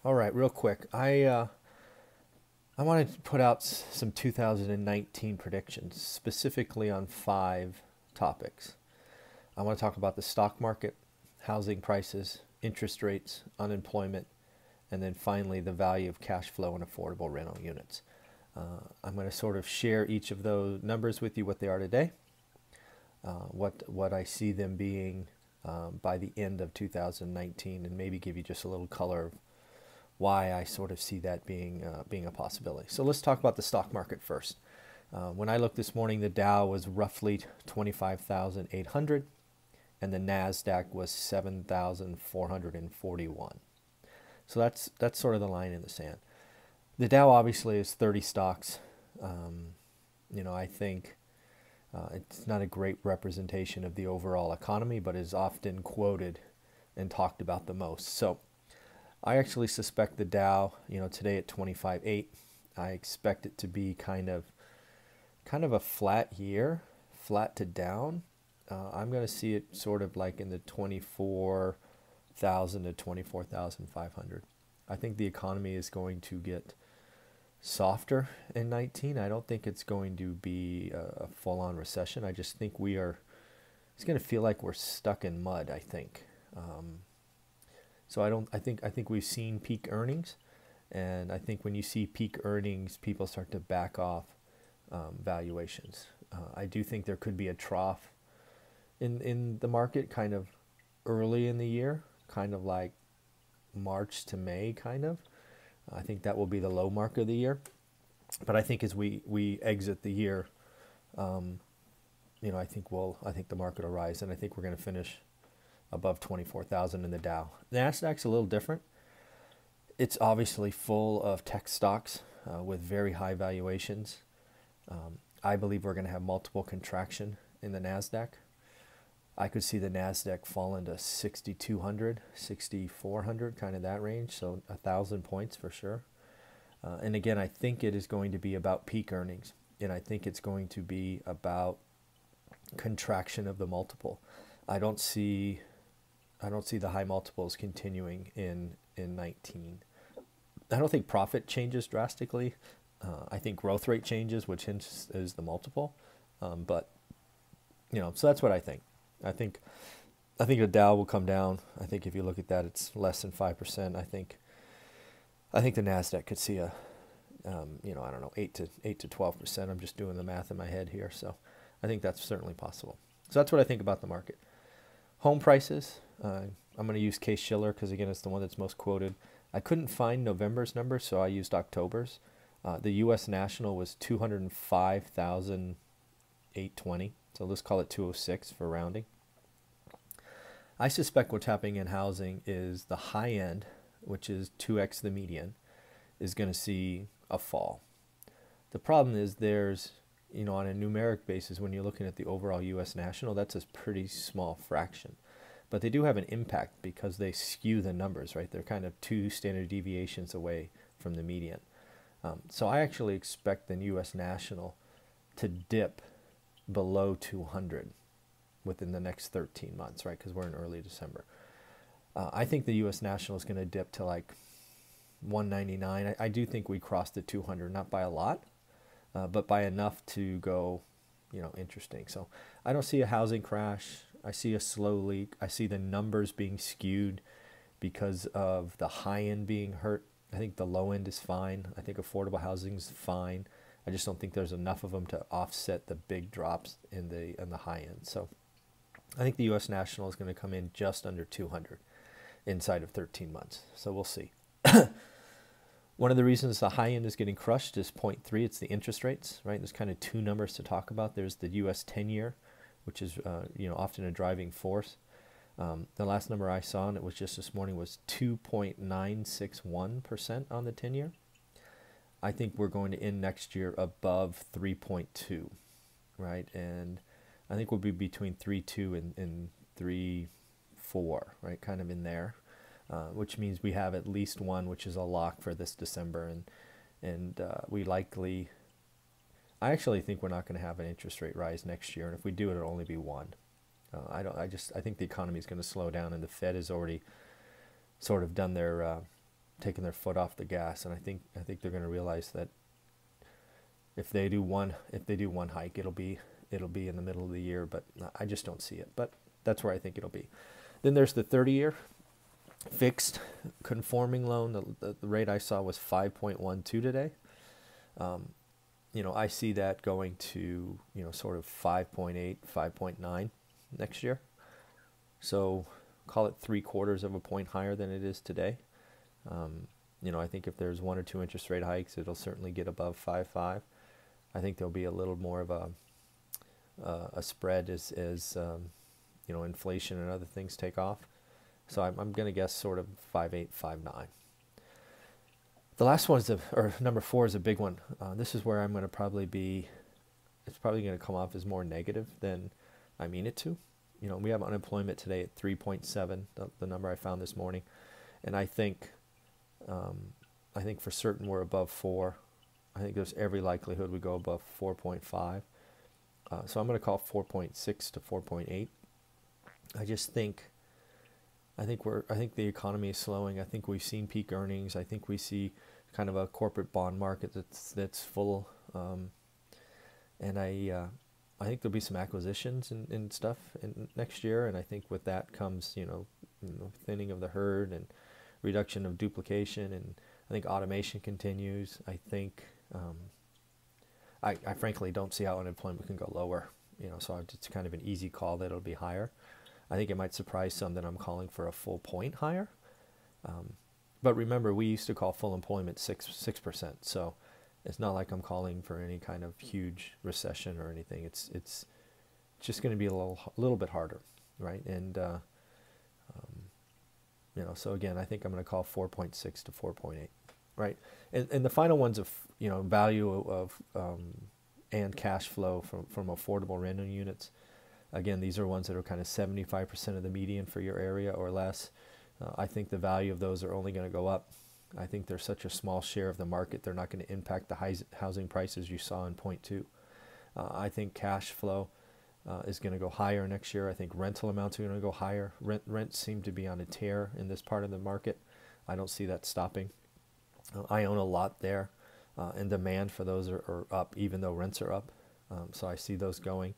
All right, real quick. I wanted to put out some 2019 predictions, specifically on five topics. I want to talk about the stock market, housing prices, interest rates, unemployment, and then finally the value of cash flow and affordable rental units. I'm going to sort of share each of those numbers with you, what they are today, what I see them being by the end of 2019, and maybe give you just a little color of why I sort of see that being a possibility. So let's talk about the stock market first. When I looked this morning, the Dow was roughly 25,800, and the Nasdaq was 7,441. So that's sort of the line in the sand. The Dow obviously is 30 stocks. I think it's not a great representation of the overall economy, but is often quoted and talked about the most. So I actually suspect the Dow, today at 25.8, I expect it to be kind of a flat year, flat to down. I'm going to see it sort of like in the 24,000 to 24,500. I think the economy is going to get softer in 19. I don't think it's going to be a full-on recession. I just think it's going to feel like we're stuck in mud, I think. So I think we've seen peak earnings, and I think when you see peak earnings, people start to back off valuations. I do think there could be a trough in the market kind of early in the year, kind of like March to May kind of. I think that will be the low mark of the year. But I think as we exit the year, I think the market will rise, and I think we're going to finish above 24,000 in the Dow. Nasdaq's a little different. It's obviously full of tech stocks with very high valuations. I believe we're going to have multiple contraction in the Nasdaq. I could see the Nasdaq fall into 6,200, 6,400, kind of that range, so 1,000 points for sure. And again, I think it is going to be about peak earnings, and I think it's going to be about contraction of the multiple. I don't see the high multiples continuing in 19. I don't think profit changes drastically. I think growth rate changes, which is the multiple. So that's what I think. I think the Dow will come down. I think if you look at that, it's less than 5%. I think the Nasdaq could see I don't know, 8 to 12%. I'm just doing the math in my head here, so I think that's certainly possible. So that's what I think about the market. Home prices. I'm going to use Case-Shiller because again, it's the one that's most quoted. I couldn't find November's number, so I used October's. The U.S. National was 205,820. So let's call it 206 for rounding. I suspect what's happening in housing is the high end, which is 2x the median, is going to see a fall. The problem is there's, on a numeric basis, when you're looking at the overall U.S. National, that's a pretty small fraction. But they do have an impact because they skew the numbers, right? They're kind of 2 standard deviations away from the median. So I actually expect the U.S. National to dip below 200 within the next 13 months, right? Because we're in early December. I think the U.S. National is going to dip to like 199. I do think we crossed the 200, not by a lot, but by enough to go, interesting. So I don't see a housing crash. I see a slow leak. I see the numbers being skewed because of the high end being hurt. I think the low end is fine. I think affordable housing is fine. I just don't think there's enough of them to offset the big drops in the high end. So I think the U.S. National is going to come in just under 200 inside of 13 months. So we'll see. One of the reasons the high end is getting crushed is 0.3. It's the interest rates, right? There's kind of 2 numbers to talk about. There's the U.S. 10-year, which is often a driving force. The last number I saw, and it was just this morning, was 2.961% on the 10-year. I think we're going to end next year above 3.2, right? And I think we'll be between 3.2 and 3.4, right? Kind of in there, which means we have at least one, which is a lock for this December, and we likely. I actually think we're not going to have an interest rate rise next year, and if we do, it'll only be 1. I think the economy is going to slow down, and the Fed has already sort of done their taking their foot off the gas, and I think they're going to realize that if they do one hike, it'll be in the middle of the year, but I just don't see it. But that's where I think it'll be. Then there's the 30-year fixed conforming loan. The rate I saw was 5.12 today. I see that going to, sort of 5.8, 5.9 next year. So call it 3/4 of a point higher than it is today. I think if there's 1 or 2 interest rate hikes, it'll certainly get above 5.5. I think there'll be a little more of a spread as inflation and other things take off. So I'm going to guess sort of 5.8, 5.9. The last one is number 4 is a big one. This is where I'm going to probably be. It's probably going to come off as more negative than I mean it to. We have unemployment today at 3.7, the number I found this morning, and I think for certain we're above 4. I think there's every likelihood we go above 4.5. So I'm going to call 4.6 to 4.8. I think the economy is slowing. I think we've seen peak earnings. I think we see kind of a corporate bond market that's full, and I think there'll be some acquisitions and stuff next year. And I think with that comes thinning of the herd and reduction of duplication. And I think automation continues. I think I frankly don't see how unemployment can go lower. So it's kind of an easy call that it'll be higher. I think it might surprise some that I'm calling for a full point higher. But remember, we used to call full employment 6%. So it's not like I'm calling for any kind of huge recession or anything. It's just going to be a little bit harder, right? And so again, I think I'm going to call 4.6 to 4.8, right? And the final ones of value of and cash flow from affordable rental units. Again, these are ones that are kind of 75% of the median for your area or less. I think the value of those are only going to go up. I think they're such a small share of the market, they're not going to impact the housing prices you saw in point 2. I think cash flow is going to go higher next year. I think rental amounts are going to go higher. Rents seem to be on a tear in this part of the market. I don't see that stopping. I own a lot there, and demand for those are up, even though rents are up. So I see those going.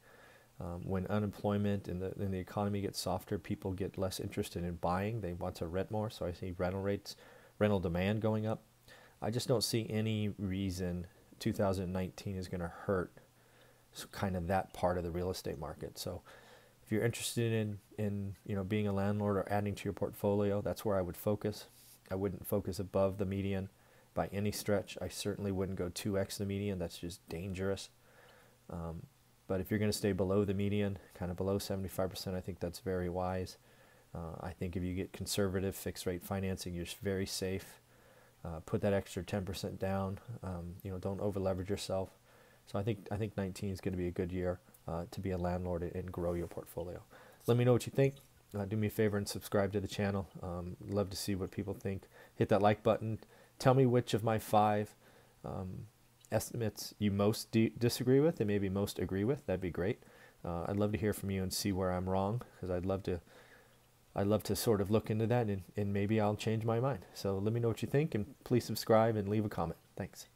When unemployment and the economy gets softer, people get less interested in buying. They want to rent more. So I see rental demand going up. I just don't see any reason 2019 is going to hurt kind of that part of the real estate market. So if you're interested in being a landlord or adding to your portfolio, that's where I would focus. I wouldn't focus above the median by any stretch. I certainly wouldn't go 2x the median. That's just dangerous. But if you're going to stay below the median, kind of below 75%, I think that's very wise. I think if you get conservative fixed rate financing, you're just very safe. Put that extra 10% down. Don't over leverage yourself. So I think 19 is going to be a good year to be a landlord and grow your portfolio. Let me know what you think. Do me a favor and subscribe to the channel. Love to see what people think. Hit that like button. Tell me which of my 5 estimates you most disagree with and maybe most agree with. That'd be great. I'd love to hear from you and see where I'm wrong, because I'd love to sort of look into that and maybe I'll change my mind. So let me know what you think, and please subscribe and leave a comment. Thanks.